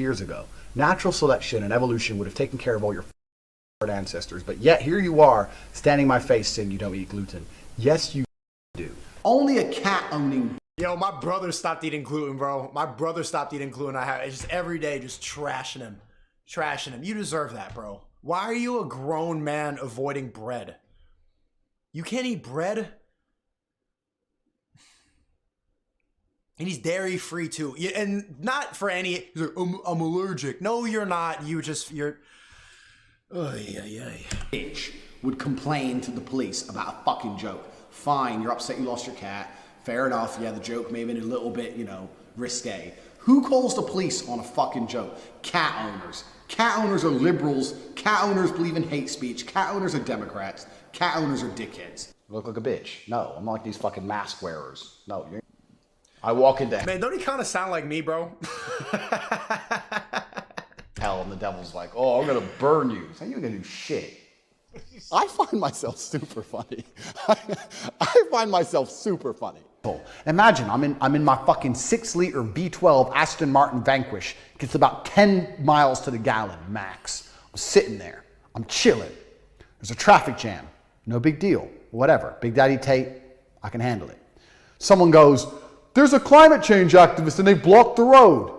years ago. Natural selection and evolution would have taken care of all your ancestors, but yet here you are, standing in my face saying you don't eat gluten. Yes, you do. Only a cat owning. Yo, my brother stopped eating gluten, bro. My brother stopped eating gluten. It's just every day just trashing him. Trashing him. You deserve that, bro. Why are you a grown man avoiding bread? You can't eat bread? And he's dairy free too. And not for any, he's like, I'm allergic. No, you're not. You're. Oh, yeah. Bitch would complain to the police about a fucking joke. Fine, you're upset you lost your cat. Fair enough. Yeah, the joke may have been a little bit, risque. Who calls the police on a fucking joke? Cat owners. Cat owners are liberals. Cat owners believe in hate speech. Cat owners are Democrats. Cat owners are dickheads. Look like a bitch. No, I'm not like these fucking mask wearers. No, I walk into Man, don't he kind of sound like me, bro? hell, and the devil's like, oh, I'm gonna burn you. So you ain't gonna do shit. I find myself super funny. I find myself super funny. Imagine I'm in my fucking 6-liter V12 Aston Martin Vanquish. Gets about 10 miles to the gallon max. I'm sitting there. I'm chilling. There's a traffic jam. No big deal. Whatever. Big Daddy Tate, I can handle it. Someone goes, there's a climate change activist and they blocked the road.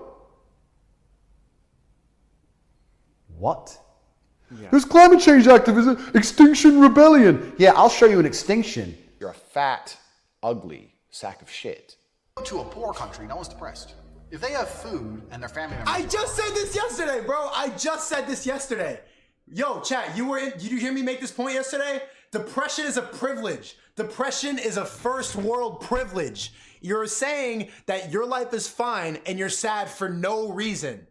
What? Yeah. There's climate change activism, Extinction Rebellion. Yeah, I'll show you an extinction. You're a fat, ugly sack of shit. Go to a poor country, no one's depressed. If they have food and their family members... I just said this yesterday, bro. I just said this yesterday. Yo, chat, did you hear me make this point yesterday? Depression is a privilege. Depression is a first world privilege. You're saying that your life is fine and you're sad for no reason.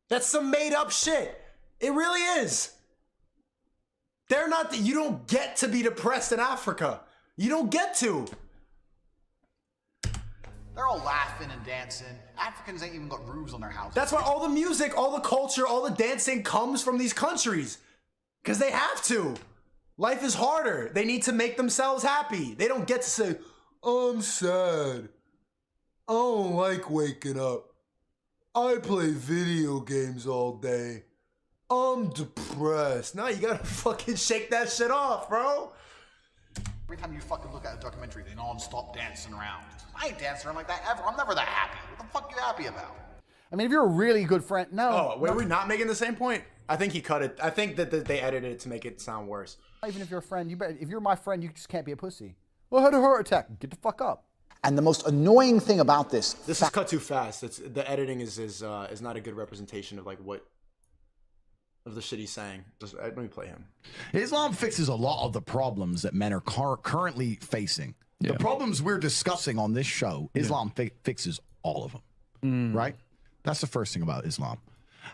That's some made up shit. It really is. You don't get to be depressed in Africa. You don't get to. They're all laughing and dancing. Africans ain't even got roofs on their houses. That's why all the music, all the culture, all the dancing comes from these countries. Because they have to. Life is harder. They need to make themselves happy. They don't get to say, I'm sad. I don't like waking up. I play video games all day. I'm depressed. Now you gotta fucking shake that shit off, bro. Every time you fucking look at a documentary, they non-stop dancing around. I ain't dancing around like that ever. I'm never that happy. What the fuck are you happy about? I mean, if you're a really good friend, no. Oh, wait, we're not making the same point? I think he cut it. I think that they edited it to make it sound worse. Even if you're a friend, if you're my friend, you just can't be a pussy. Well, I had a heart attack. Get the fuck up. And the most annoying thing about this is cut too fast. The editing is not a good representation of of the shit he's saying. Let me play him. Islam fixes a lot of the problems that men are currently facing. Yeah. The problems we're discussing on this show, Islam fixes all of them, right? That's the first thing about Islam.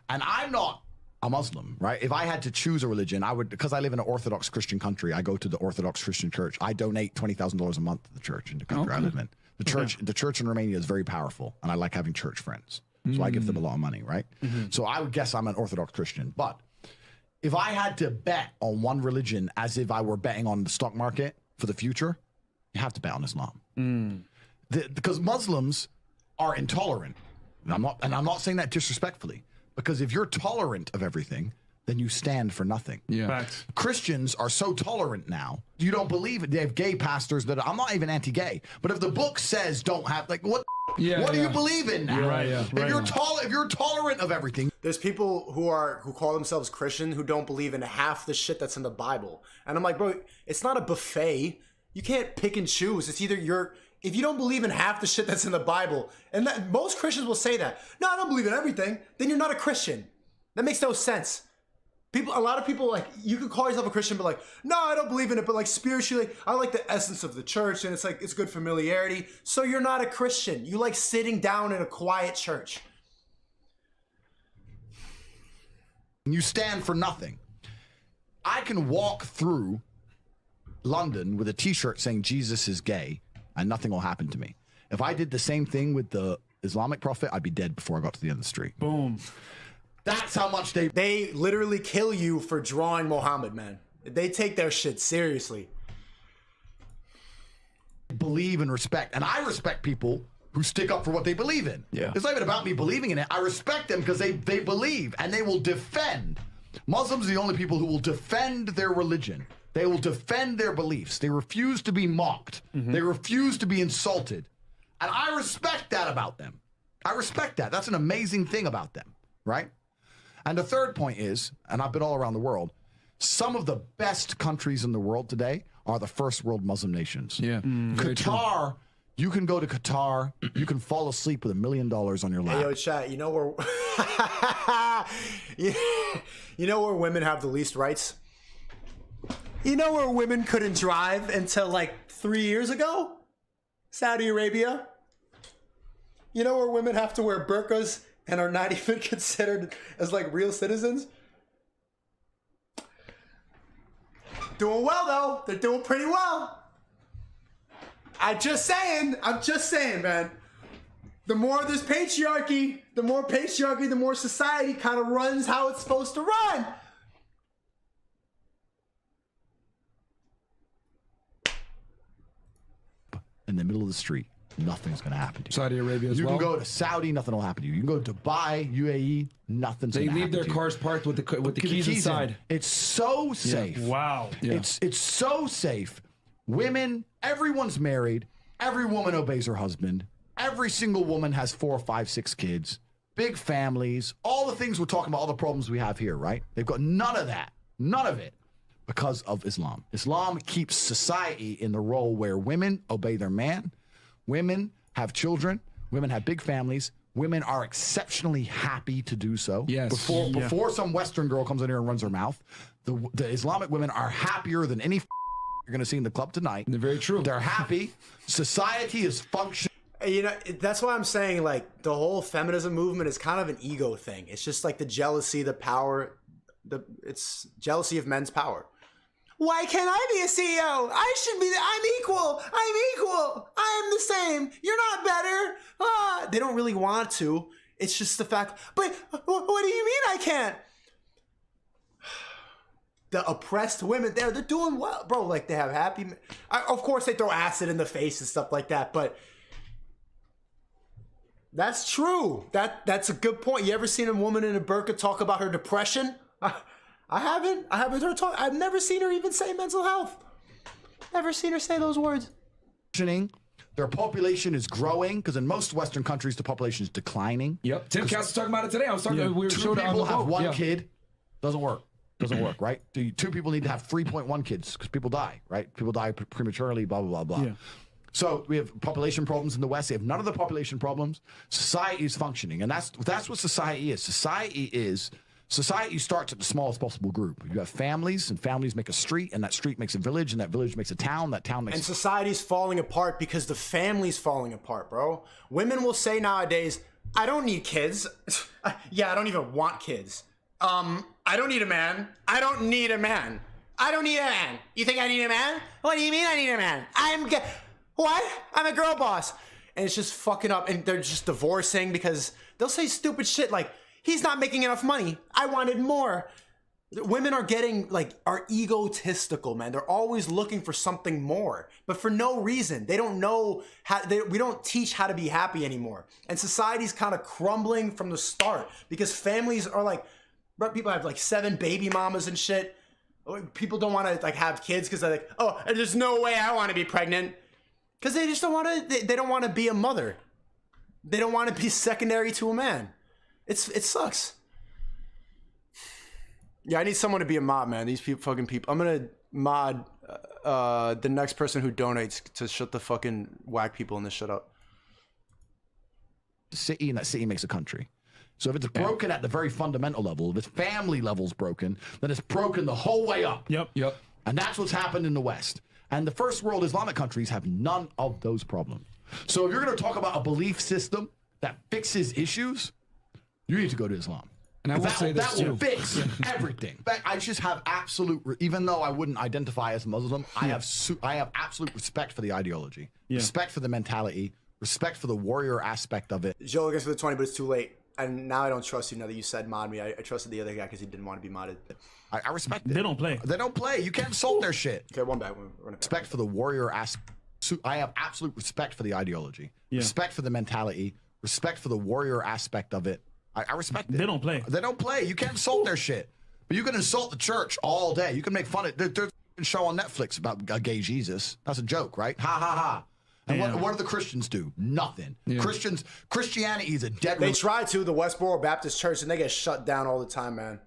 And I'm not a Muslim, right? If I had to choose a religion, I would, because I live in an Orthodox Christian country, I go to the Orthodox Christian church. I donate $20,000 a month to the church in the country I live in. The church in Romania is very powerful, and I like having church friends. So I give them a lot of money, right? So I would guess I'm an Orthodox Christian. But if I had to bet on one religion as if I were betting on the stock market for the future, you have to bet on Islam. Because Muslims are intolerant. And I'm not saying that disrespectfully, because if you're tolerant of everything, then you stand for nothing. Yeah. Facts. Christians are so tolerant now. You don't believe it. They have gay pastors that I'm not even anti-gay, but if the book says don't have, what do you believe in now? Right, If you're tolerant of everything. There's people who call themselves Christian who don't believe in half the shit that's in the Bible. And I'm like, bro, it's not a buffet. You can't pick and choose. It's either if you don't believe in half the shit that's in the Bible, and most Christians will say that, no, I don't believe in everything, then you're not a Christian. That makes no sense. A lot of people, you could call yourself a Christian, but no, I don't believe in it, but spiritually, I like the essence of the church, and it's good familiarity. So you're not a Christian. You like sitting down in a quiet church. You stand for nothing. I can walk through London with a t-shirt saying Jesus is gay, and nothing will happen to me. If I did the same thing with the Islamic prophet, I'd be dead before I got to the end of the street. Boom. That's how much they literally kill you for drawing Muhammad, man. They take their shit seriously. Believe and respect. And I respect people who stick up for what they believe in. Yeah. It's not even about me believing in it. I respect them because they believe and they will defend. Muslims are the only people who will defend their religion. They will defend their beliefs. They refuse to be mocked. They refuse to be insulted. And I respect that about them. I respect that. That's an amazing thing about them, right? And the third point is, and I've been all around the world, some of the best countries in the world today are the first world Muslim nations. Yeah. Qatar, you can go to Qatar, you can fall asleep with $1 million on your lap. Hey, yo, chat, you know where you know where women have the least rights? You know where women couldn't drive until like 3 years ago? Saudi Arabia. You know where women have to wear burqas and are not even considered as like real citizens? Doing well though. They're doing pretty well. I'm just saying, man. The more there's patriarchy, the more society kind of runs how it's supposed to run. In the middle of the street, nothing's going to happen to you. Saudi Arabia as You well. can go to Saudi, nothing will happen to you. You can go to Dubai, UAE, nothing's They going to happen leave their to you. cars parked with the keys inside. It's so safe. Wow. Yeah. It's so safe. Women, everyone's married. Every woman obeys her husband. Every single woman has 4, 5, 6 kids. Big families. All the things we're talking about, all the problems we have here, right? They've got none of that. None of it. Because of Islam. Islam keeps society in the role where women obey their man, women have children, women have big families, women are exceptionally happy to do so. Yes. Before some Western girl comes in here and runs her mouth, the Islamic women are happier than any you're going to see in the club tonight. They're very true. They're happy. Society is functioning. You know, that's why I'm saying, like, the whole feminism movement is kind of an ego thing. It's just like the jealousy, the power, it's jealousy of men's power. Why can't I be a CEO? I'm equal. I am the same. You're not better. They don't really want to. It's just the fact, but what do you mean I can't? The oppressed women they're doing well, bro. Like, they have happy, of course they throw acid in the face and stuff like that, but that's true. That's a good point. You ever seen a woman in a burqa talk about her depression? I haven't heard her talk. I've never seen her even say mental health. Never seen her say those words. Their population is growing because in most Western countries the population is declining. Yep. Tim Cass was talking about it today. I was talking. We were Two showing it on people the have boat. one Yeah. kid. Doesn't work. Doesn't work, right? Two people need to have 3.1 kids because people die, right? People die prematurely, blah, blah, blah, blah. Yeah. So we have population problems in the West. They have none of the population problems. Society is functioning. And that's what society is. Society starts at the smallest possible group. You have families, and families make a street, and that street makes a village, and that village makes a town, that town makes... And society's falling apart because the family's falling apart, bro. Women will say nowadays, I don't need kids. Yeah, I don't even want kids. I don't need a man. I don't need a man. I don't need a man. You think I need a man? What do you mean I need a man? What? I'm a girl boss. And it's just fucking up, and they're just divorcing because they'll say stupid shit like, he's not making enough money. I wanted more. Women are are egotistical, man. They're always looking for something more, but for no reason. They don't know we don't teach how to be happy anymore. And society's kind of crumbling from the start because families are like, bro, people have like 7 baby mamas and shit. People don't want to like have kids because they're like, oh, there's no way I want to be pregnant. Because they just don't want to, they don't want to be a mother. They don't want to be secondary to a man. It sucks. Yeah, I need someone to be a mod, man. These fucking people. I'm gonna mod the next person who donates to shut the fucking whack people in this shit up. City, and that city makes a country. So if it's broken at the very fundamental level, if its family level's broken, then it's broken the whole way up. Yep. And that's what's happened in the West. And the first world Islamic countries have none of those problems. So if you're going to talk about a belief system that fixes issues, you need to go to Islam. And I will say this that too. will fix everything. I just have absolute, even though I wouldn't identify as Muslim, I have absolute respect for the ideology, respect for the mentality, respect for the warrior aspect of it. Joe against for the 20, but it's too late. And now I don't trust you now that you said mod me. I trusted the other guy because he didn't want to be modded. I respect it. They don't play. They don't play. You can't insult their shit. Okay, one back. Respect for the warrior aspect. absolute respect for the ideology, respect for the mentality, respect for the warrior aspect of it. I respect it. They don't play. They don't play. You can't insult their shit. But you can insult the church all day. You can make fun of it. There's a show on Netflix about a gay Jesus. That's a joke, right? Ha, ha, ha. And what do the Christians do? Nothing. Yeah. Christianity is a dead... They try to, the Westboro Baptist Church, and they get shut down all the time, man.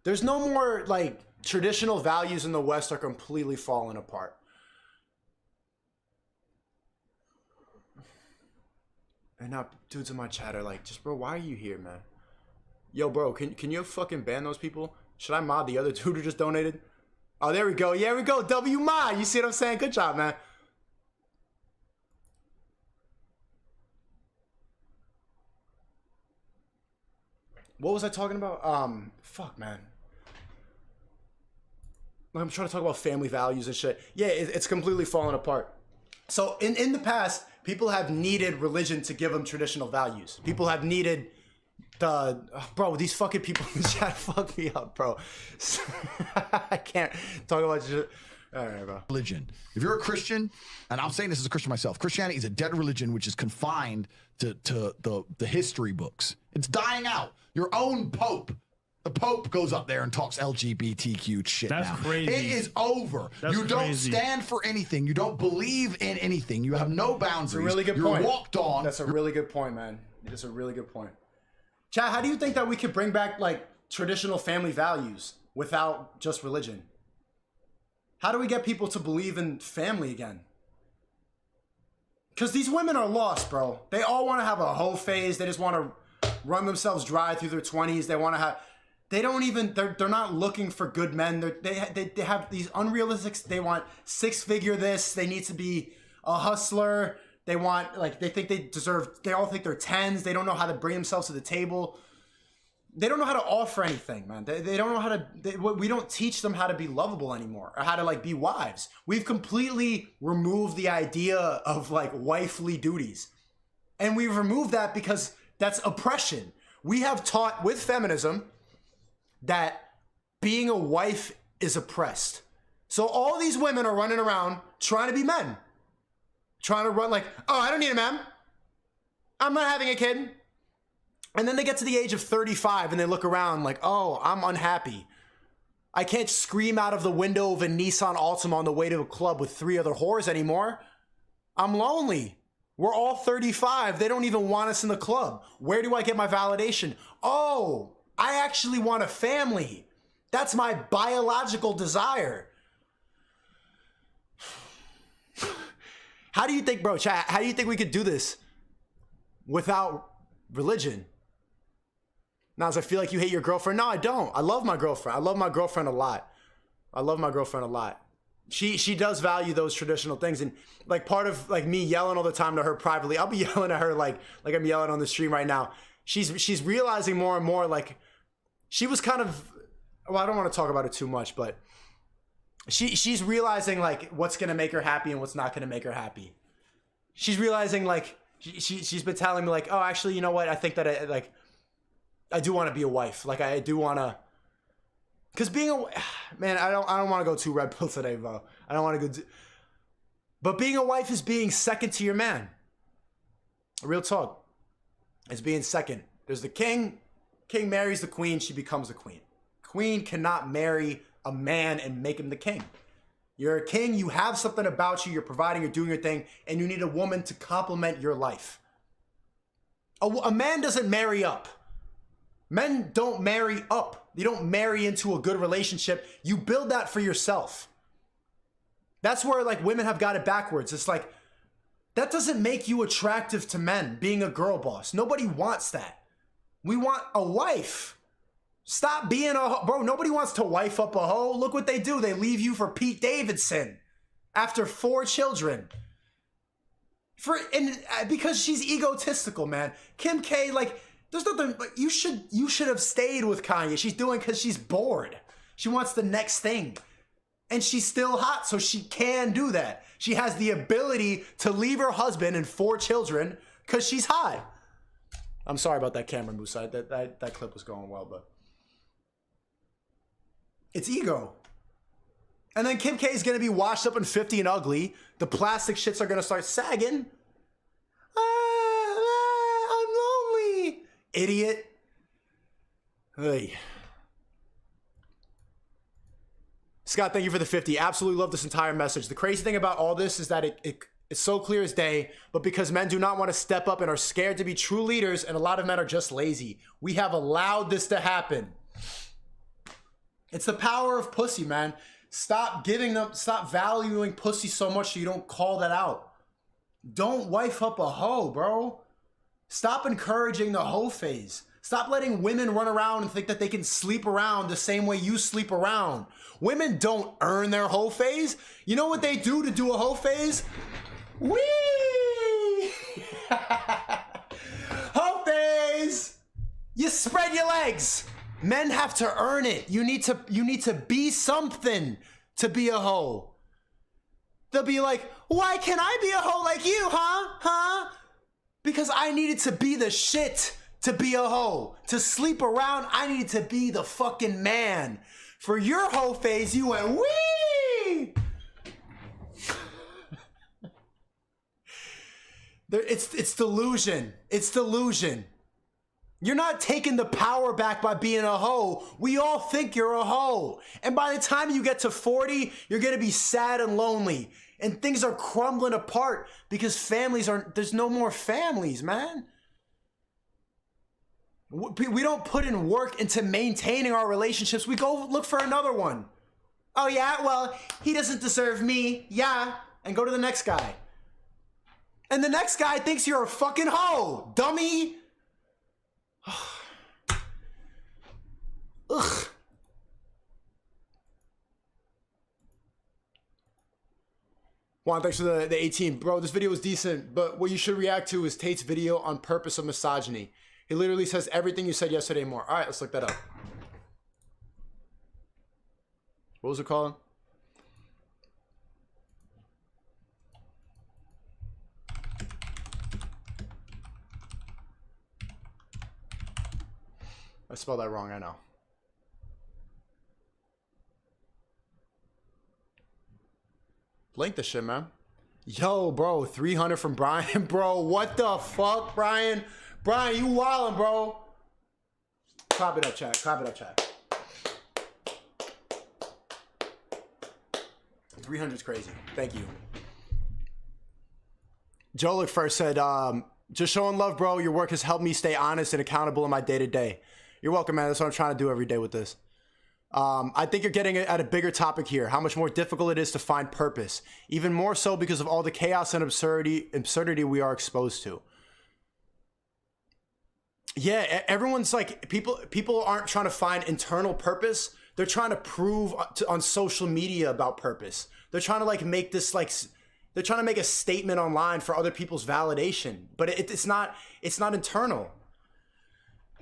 There's no more, like, traditional values in the West are completely falling apart. And now dudes in my chat are like, just, bro, why are you here, man? Yo, bro, can you fucking ban those people? Should I mod the other dude who just donated? Oh, there we go. Yeah, we go. W mod. You see what I'm saying? Good job, man. What was I talking about? Fuck, man. I'm trying to talk about family values and shit. Yeah, it's completely falling apart. So in the past, people have needed religion to give them traditional values. People have needed bro, these fucking people in the chat fuck me up, bro. I can't talk about shit. All right, bro. Religion. If you're a Christian, and I'm saying this as a Christian myself, Christianity is a dead religion which is confined to the history books. It's dying out. Your own Pope. The Pope goes up there and talks LGBTQ shit. That's now. crazy. It is over. You don't stand for anything. You don't believe in anything. You have no boundaries. That's a really good point. You're walked on. That's a really good point, man. That's a really good point. Chad, how do you think that we could bring back like traditional family values without just religion? How do we get people to believe in family again? Because these women are lost, bro. They all want to have a hoe phase. They just want to run themselves dry through their 20s. They want to have... They don't even... They're not looking for good men. They have these unrealistic... They want six-figure this. They need to be a hustler. They want... Like, they think they deserve... They all think they're 10s. They don't know how to bring themselves to the table. They don't know how to offer anything, man. They don't know how to... we don't teach them how to be lovable anymore. Or how to, like, be wives. We've completely removed the idea of, like, wifely duties. And we've removed that because that's oppression. We have taught with feminism that being a wife is oppressed. So all these women are running around trying to be men. Trying to run like, oh, I don't need a man. I'm not having a kid. And then they get to the age of 35 and they look around like, oh, I'm unhappy. I can't scream out of the window of a Nissan Altima on the way to a club with 3 other whores anymore. I'm lonely. We're all 35. They don't even want us in the club. Where do I get my validation? Oh, I actually want a family. That's my biological desire. How do you think, bro, chat, how do you think we could do this without religion? Nas, I feel like you hate your girlfriend. No, I don't. I love my girlfriend. I love my girlfriend a lot. I love my girlfriend a lot. She does value those traditional things. And like part of like me yelling all the time to her privately, I'll be yelling at her like I'm yelling on the stream right now. She's realizing more and more like she was kind of, well, I don't want to talk about it too much, but she's realizing like what's going to make her happy and what's not going to make her happy. She's realizing like she's been telling me like, oh, actually, you know what? I think that I do want to be a wife. Like I do want to, because being a man, I don't want to go too red pill today, bro. I don't want to go. But being a wife is being second to your man. Real talk. It's being second. There's the king. King marries the queen. She becomes the queen. Queen cannot marry a man and make him the king. You're a king. You have something about you. You're providing. You're doing your thing, and you need a woman to complement your life. A man doesn't marry up. Men don't marry up. You don't marry into a good relationship. You build that for yourself. That's where like women have got it backwards. It's like, that doesn't make you attractive to men, being a girl boss. Nobody wants that. We want a wife. Stop being a hoe. Bro, nobody wants to wife up a hoe. Look what they do. They leave you for Pete Davidson after 4 children. Because she's egotistical, man. Kim K, like, there's nothing, you should have stayed with Kanye. She's doing because she's bored. She wants the next thing. And she's still hot, so she can do that. She has the ability to leave her husband and 4 children because she's hot. I'm sorry about that camera, Musa. That clip was going well, but it's ego. And then Kim K is going to be washed up and 50 and ugly. The plastic shits are going to start sagging. I'm lonely. Idiot. Hey. Scott, thank you for the 50. Absolutely love this entire message. The crazy thing about all this is that it's so clear as day, but because men do not want to step up and are scared to be true leaders, and a lot of men are just lazy, we have allowed this to happen. It's the power of pussy, man. Stop valuing pussy so much so you don't call that out. Don't wife up a hoe, bro. Stop encouraging the hoe phase. Stop letting women run around and think that they can sleep around the same way you sleep around. Women don't earn their hoe phase. You know what they do to do a hoe phase? Whee! Hoe phase! You spread your legs. Men have to earn it. You need to be something to be a hoe. They'll be like, why can't I be a hoe like you, huh? Because I needed to be the shit to be a hoe. To sleep around, I needed to be the fucking man. For your hoe phase, you went, wee! It's delusion. It's delusion. You're not taking the power back by being a hoe. We all think you're a hoe. And by the time you get to 40, you're going to be sad and lonely. And things are crumbling apart because there's no more families, man. We don't put in work into maintaining our relationships. We go look for another one. Oh yeah, well, he doesn't deserve me. Yeah. And go to the next guy. And the next guy thinks you're a fucking hoe, dummy. Ugh. Juan, thanks for the 18. Bro, this video was decent, but what you should react to is Tate's video on purpose of misogyny. He literally says everything you said yesterday and more. All right, let's look that up. What was it called? I spelled that wrong, I know. Link this shit, man. Yo, bro, 300 from Brian. Bro, what the fuck, Brian? Brian, you wildin', bro. Clap it up, chat. Clap it up, chat. 300 is crazy. Thank you. Joe look first said, just showing love, bro. Your work has helped me stay honest and accountable in my day-to-day. You're welcome, man. That's what I'm trying to do every day with this. I think you're getting at a bigger topic here, how much more difficult it is to find purpose. Even more so because of all the chaos and absurdity we are exposed to. Yeah, everyone's like, people aren't trying to find internal purpose. They're trying to prove on social media about purpose. They're trying to like make this like, they're trying to make a statement online for other people's validation. But it's not internal.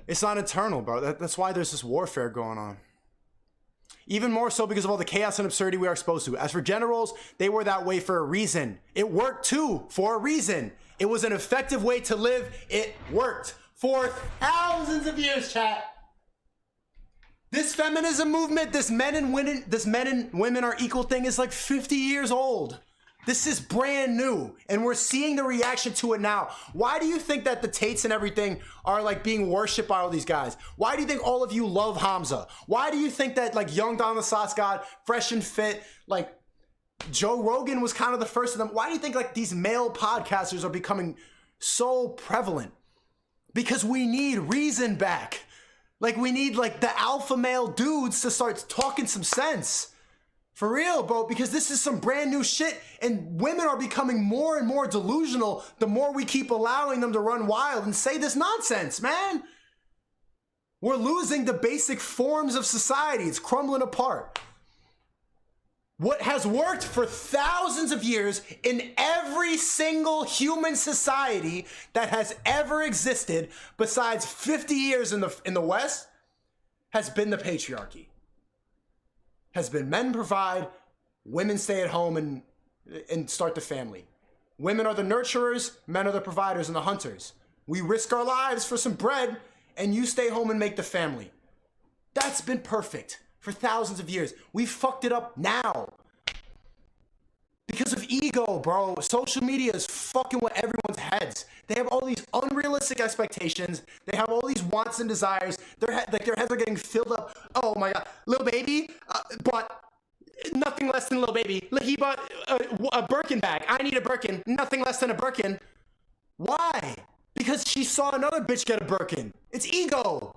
It's not internal, bro. That's why there's this warfare going on. Even more so because of all the chaos and absurdity we are exposed to. As for generals, they were that way for a reason. It worked too, for a reason. It was an effective way to live. It worked for thousands of years, chat. This feminism movement, this men and women are equal thing is like 50 years old. This is brand new, and we're seeing the reaction to it now. Why do you think that the Tates and everything are like being worshipped by all these guys? Why do you think all of you love Hamza? Why do you think that like Young Don the Sauce God, Fresh and Fit, like Joe Rogan was kind of the first of them? Why do you think like these male podcasters are becoming so prevalent? Because we need reason back. Like we need like the alpha male dudes to start talking some sense. For real, bro, because this is some brand new shit, and women are becoming more and more delusional the more we keep allowing them to run wild and say this nonsense, man. We're losing the basic forms of society. It's crumbling apart. What has worked for thousands of years in every single human society that has ever existed, besides 50 years in the West, has been the patriarchy. Has been men provide, women stay at home and start the family. Women are the nurturers, men are the providers and the hunters. We risk our lives for some bread, and you stay home and make the family. That's been perfect for thousands of years. We fucked it up now. Because of ego, bro. Social media is fucking with everyone's heads. They have all these unrealistic expectations. They have all these wants and desires. Their heads are getting filled up. Oh my God, Lil Baby bought nothing less than Lil Baby. He bought a Birkin bag. I need a Birkin. Nothing less than a Birkin. Why? Because she saw another bitch get a Birkin. It's ego.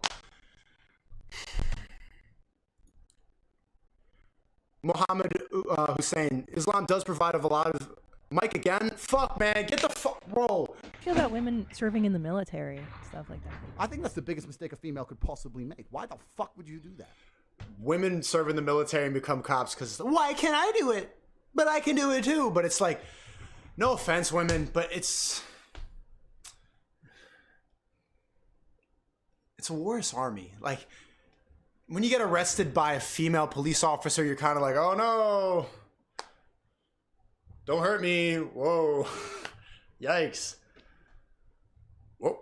Mohammed Hussein, Islam does provide a lot of... Mike again? Fuck, man. Get the fuck... Bro. I feel about women serving in the military, stuff like that. I think that's the biggest mistake a female could possibly make. Why the fuck would you do that? Women serve in the military and become cops because, why can't I do it? But I can do it too. But it's like, no offense, women, but it's a worse army. Like, when you get arrested by a female police officer, you're kind of like, oh no, don't hurt me. Whoa, yikes. Whoa.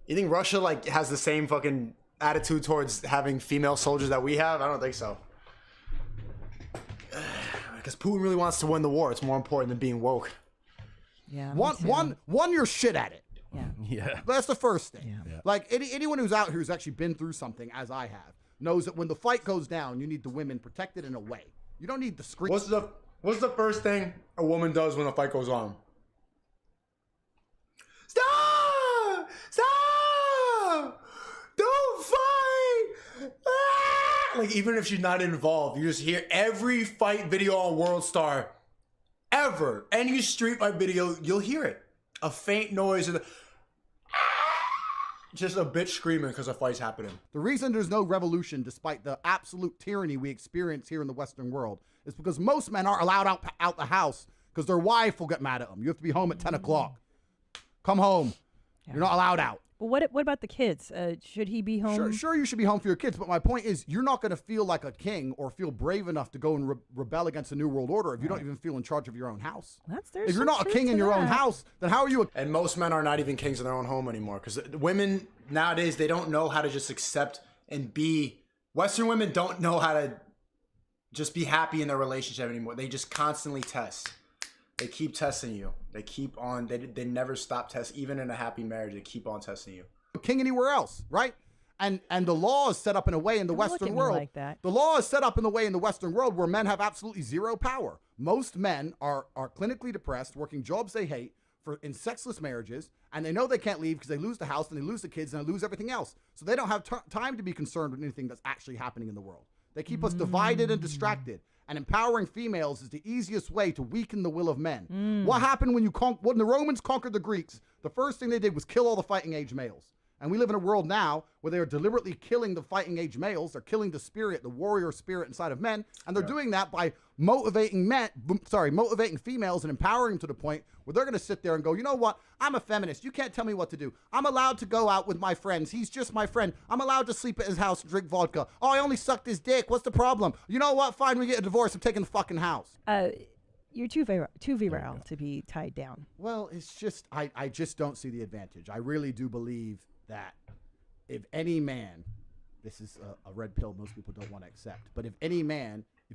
You think Russia like has the same fucking attitude towards having female soldiers that we have? I don't think so. Because Putin really wants to win the war. It's more important than being woke. Yeah. One, you're shit at it. Yeah. Yeah. That's the first thing. Yeah. Like anyone who's out here who's actually been through something, as I have, knows that when the fight goes down, you need the women protected in a way. You don't need the screen. What's the first thing a woman does when a fight goes on? Stop! Stop! Don't fight! Ah! Like, even if she's not involved, you just hear every fight video on World Star ever. Any street fight video, you'll hear it. A faint noise and just a bitch screaming because a fight's happening. The reason there's no revolution, despite the absolute tyranny we experience here in the Western world, is because most men aren't allowed out the house because their wife will get mad at them. You have to be home at 10 o'clock. Come home. Yeah. You're not allowed out. But what about the kids? Should he be home? Sure, you should be home for your kids. But my point is, you're not going to feel like a king or feel brave enough to go and rebel against the New World Order if you don't even feel in charge of your own house. If you're not a king in your own house, then how are you? And most men are not even kings in their own home anymore because women nowadays, they don't know how to just accept and be. Western women don't know how to just be happy in their relationship anymore. They just constantly test. They keep testing you. They keep on. They never stop testing. Even in a happy marriage, they keep on testing you. King anywhere else, right? And the law is set up in a way in the Western world. Like that. The law is set up in the way in the Western world where men have absolutely zero power. Most men are clinically depressed, working jobs they hate in sexless marriages, and they know they can't leave because they lose the house and they lose the kids and they lose everything else. So they don't have time to be concerned with anything that's actually happening in the world. They keep us divided and distracted. And empowering females is the easiest way to weaken the will of men. What happened when the Romans conquered the Greeks? The first thing they did was kill all the fighting age males. And we live in a world now where they are deliberately killing the fighting age males. They're killing the spirit, the warrior spirit inside of men. And they're doing that by motivating females and empowering them to the point where they're going to sit there and go, you know what? I'm a feminist. You can't tell me what to do. I'm allowed to go out with my friends. He's just my friend. I'm allowed to sleep at his house and drink vodka. Oh, I only sucked his dick. What's the problem? You know what? Fine, we get a divorce. I'm taking the fucking house. You're too virile to be tied down. Well, it's just, I just don't see the advantage. I really do believe that if any man, this is a red pill most people don't want to accept, but if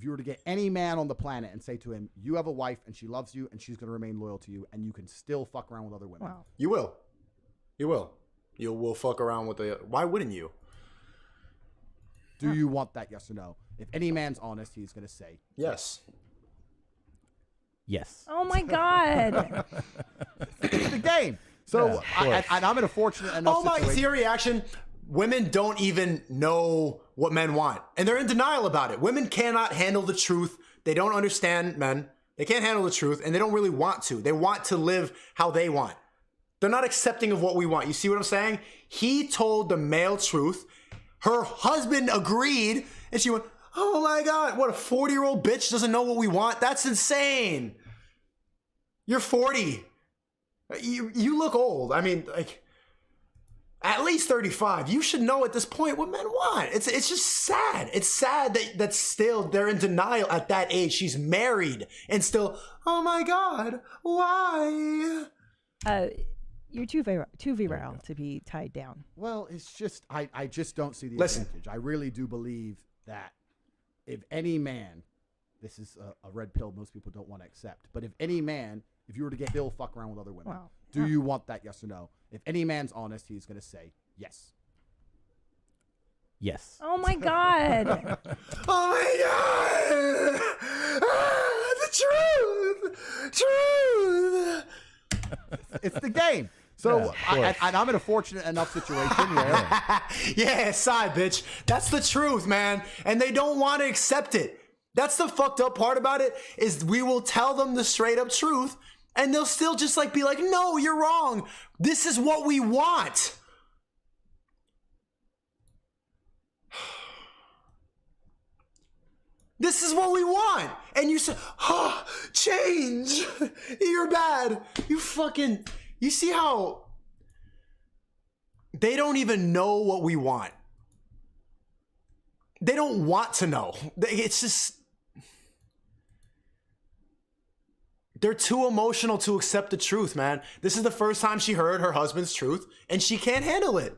you were to get any man on the planet and say to him, you have a wife and she loves you and she's going to remain loyal to you and you can still fuck around with other women. Wow. You will. You will fuck around with why wouldn't you? Do you want that, yes or no? If any man's honest, he's going to say yes. Yes. Oh my God. It's the game. So I'm in a fortunate enough situation. See your reaction. Women don't even know what men want. And they're in denial about it. Women cannot handle the truth. They don't understand men. They can't handle the truth. And they don't really want to. They want to live how they want. They're not accepting of what we want. You see what I'm saying? He told the male truth. Her husband agreed. And she went, oh my God, what, a 40-year-old bitch doesn't know what we want? That's insane. You're 40. You look old. I mean, like, at least 35. You should know at this point what men want. It's just sad. It's sad that still they're in denial at that age. She's married and still, oh my God, why? You're too virile to be tied down. Well, it's just I just don't see the Listen. advantage. I really do believe that if any man, this is a red pill most people don't want to accept, but if any man, if you were to get ill, fuck around with other women, Wow. do you want that? Yes or no? If any man's honest, he's going to say yes. Yes. Oh my God. Oh my God! Ah, the truth! It's the game. So I'm in a fortunate enough situation where Yeah, side bitch. That's the truth, man. And they don't want to accept it. That's the fucked up part about it, is we will tell them the straight up truth and they'll still just like be like, no, you're wrong. This is what we want. This is what we want. And you say, oh, change. You're bad. You see how they don't even know what we want. They don't want to know. It's just, they're too emotional to accept the truth, man. This is the first time she heard her husband's truth and she can't handle it.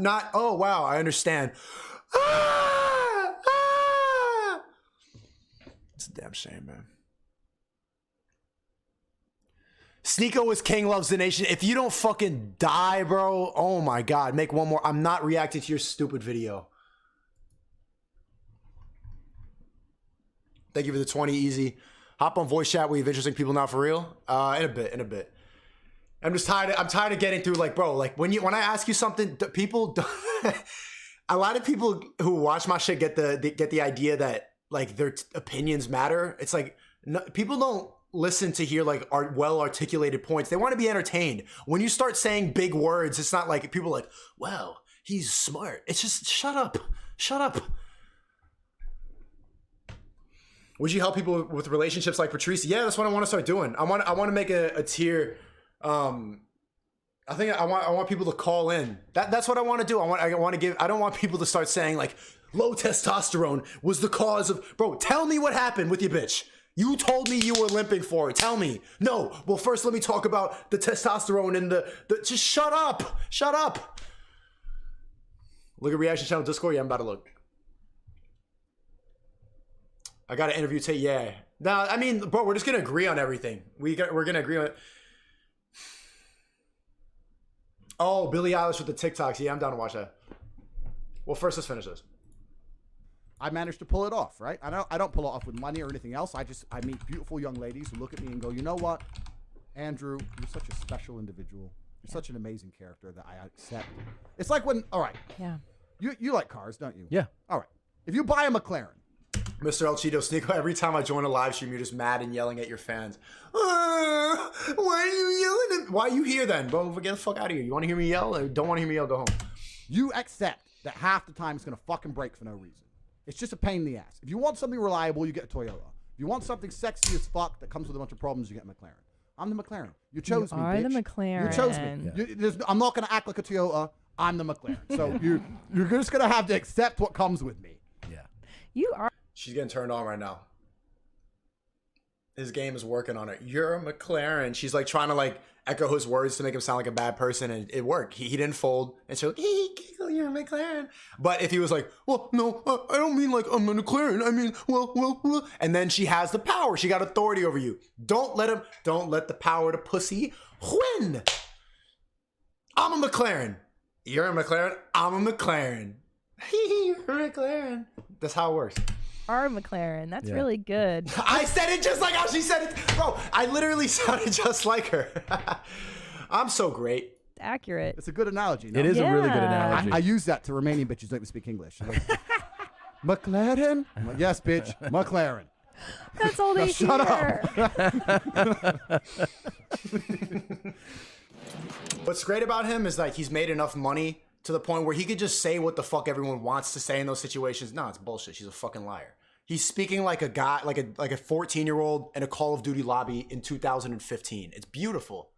Not, oh, wow, I understand. It's a damn shame, man. Sneako is king, loves the nation. If you don't fucking die, bro, oh my God, make one more. I'm not reacting to your stupid video. Thank you for the 20, easy. Hop on voice chat. We have interesting people now for real. In a bit. I'm just tired. I'm tired of getting through. Like, bro, like when I ask you something, people don't. A lot of people who watch my shit get the idea that like their opinions matter. It's like no, people don't listen to hear like well articulated points. They want to be entertained. When you start saying big words, it's not like people are like, wow, he's smart. It's just shut up. Would you help people with relationships like Patrice? Yeah, that's what I want to start doing. I want to make a tier. I think I want people to call in. That's what I want to do. I want to give. I don't want people to start saying like low testosterone was the cause of. Bro, tell me what happened with your bitch. You told me you were limping for it. Tell me. No. Well, first let me talk about the testosterone and the just shut up. Shut up. Look at reaction channel Discord. Yeah, I'm about to look. I got an interview Tate. Yeah. Nah, I mean, bro, we're just gonna agree on everything. We're gonna agree on it. Oh, Billie Eilish with the TikToks. Yeah, I'm down to watch that. Well, first let's finish this. I managed to pull it off, right? I don't pull it off with money or anything else. I meet beautiful young ladies who look at me and go, you know what, Andrew, you're such a special individual. You're such an amazing character that I accept. It's like when, all right. Yeah. You like cars, don't you? Yeah. All right. If you buy a McLaren. Mr. El Cheeto Sneako, every time I join a live stream, you're just mad and yelling at your fans. Why are you yelling at me? Why are you here then? Bro, get the fuck out of here. You want to hear me yell? Or don't want to hear me yell, go home. You accept that half the time it's going to fucking break for no reason. It's just a pain in the ass. If you want something reliable, you get a Toyota. If you want something sexy as fuck that comes with a bunch of problems, you get a McLaren. I'm the McLaren. You chose me, bitch. You are the McLaren. You chose me. I'm not going to act like a Toyota. I'm the McLaren. So you're just going to have to accept what comes with me. Yeah. You are. She's getting turned on right now. His game is working on it. You're a McLaren. She's like trying to like echo his words to make him sound like a bad person, and it worked. He didn't fold, and she's like, "You're a McLaren." But if he was like, "Well, no, I don't mean like I'm a McLaren. I mean, well," and then she has the power. She got authority over you. Don't let the power to pussy win. I'm a McLaren. You're a McLaren. I'm a McLaren. You're a McLaren. That's how it works. Are McLaren. That's really good. I said it just like how she said it. Bro, I literally sounded just like her. I'm so great. It's accurate. It's a good analogy. No? It is a really good Yeah. analogy. I use that to Romanian bitches don't even speak English. Like, McLaren? I'm like, yes, bitch. McLaren. That's all they Shut hear. What's great about him is like he's made enough money to the point where he could just say what the fuck everyone wants to say in those situations. No, it's bullshit. She's a fucking liar. He's speaking like a guy, like a 14-year-old in a Call of Duty lobby in 2015. It's beautiful.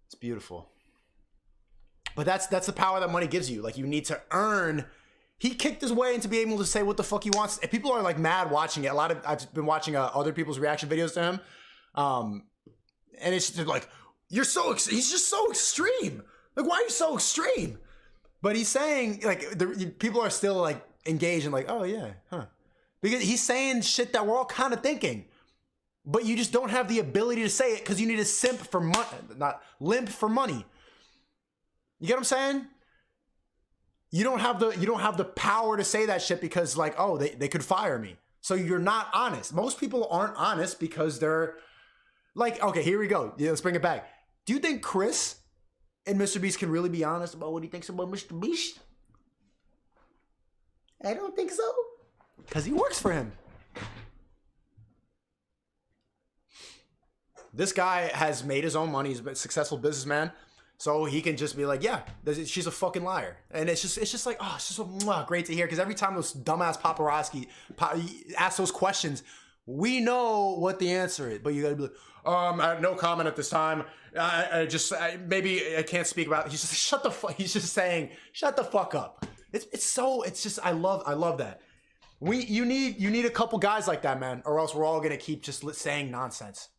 It's beautiful. But that's the power that money gives you. Like you need to earn. He kicked his way into being able to say what the fuck he wants. And people are like mad watching it. I've been watching other people's reaction videos to him. And it's just like, he's just so extreme. Like, why are you so extreme? But he's saying, like, people are still, like, engaged and like, oh, yeah, huh. Because he's saying shit that we're all kind of thinking. But you just don't have the ability to say it because you need to simp for money, not limp for money. You get what I'm saying? You don't have the power to say that shit because, like, oh, they could fire me. So you're not honest. Most people aren't honest because they're like, okay, here we go. Yeah, let's bring it back. Do you think Chris and Mr. Beast can really be honest about what he thinks about Mr. Beast? I don't think so. Because he works for him. This guy has made his own money. He's a successful businessman. So he can just be like, yeah, she's a fucking liar. And it's just like, oh, it's just so great to hear. Because every time those dumbass paparazzi ask those questions, we know what the answer is. But you gotta be like, I have no comment at this time. Maybe I can't speak about it. He's just, shut the fuck. He's just saying, shut the fuck up. I love that. You need a couple guys like that, man. Or else we're all gonna keep just saying nonsense.